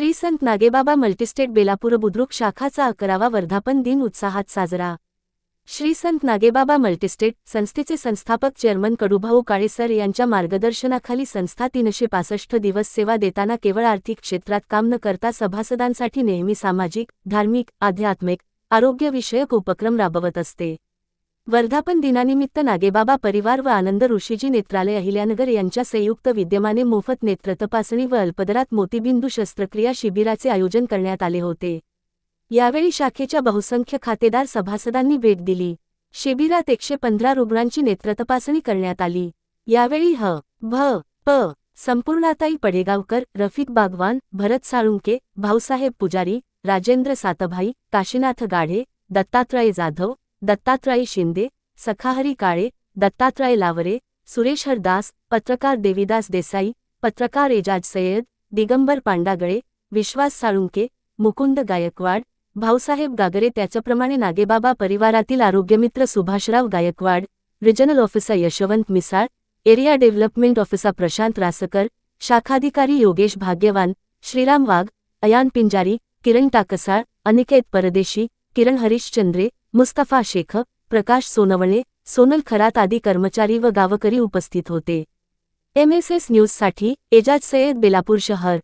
श्री संत नागेबाबा multi-state Belapur Budruk शाखाचा 11वा वर्धापन दिन उत्साहात साजरा। श्री संत नागेबाबा मल्टीस्टेट संस्थेचे संस्थापक चेअरमन कडूभाऊ काळे सर यांच्या मार्गदर्शनाखाली संस्था 365 दिवस सेवा देताना केवळ आर्थिक क्षेत्रात काम न करता सभासदांसाठी नेहमी सामाजिक, धार्मिक, आध्यात्मिक, आरोग्यविषयक उपक्रम राबवत असते। वर्धापन दिनानिमित्त नागेबाबा परिवार व आनंद ऋषीजी नेत्रालय अहिल्यानगर यांच्या संयुक्त विद्यमाने मोफत नेत्र तपासणी व अल्पदरात मोतीबिंदू शस्त्रक्रिया शिबिराचे आयोजन करण्यात आले होते। यावेळी शाखेच्या बहुसंख्य खातेदार सभासदांनी भेट दिली। शिबिरात 115 रुग्णांची नेत्रतपासणी करण्यात आली। यावेळी प संपूर्णाताई पडेगावकर, रफिक बागवान, भरत साळुंके, भाऊसाहेब पुजारी, राजेंद्र सातभाई, काशीनाथ गाढे, दत्तात्रय जाधव, दत्तात्रय शिंदे, सखाहरी काळे, दत्तात्रय लावरे, सुरेश हरदास, पत्रकार देवीदास देसाई, पत्रकार एजाज सय्यद, दिगंबर पांडागळे, विश्वास साळुंके, मुकुंद गायकवाड, भाऊसाहेब गागरे त्याचप्रमाणे नागेबाबा परिवारातील आरोग्यमित्र Subhashrao Gaikwad, regional officer Yashwant Misal, area development officer Prashant Raskar, शाखाधिकारी योगेश भाग्यवान, श्रीराम वाघ, अयान पिंजारी, किरण टाकसाळ, अनिकेत परदेशी, किरण हरिश्चंद्रे, मुस्तफा शेख, प्रकाश सोनवणे, सोनल खरात आदी कर्मचारी व गावकरी उपस्थित होते। MSS न्यूजसाठी एजाज सय्यद, बेलापूर शहर।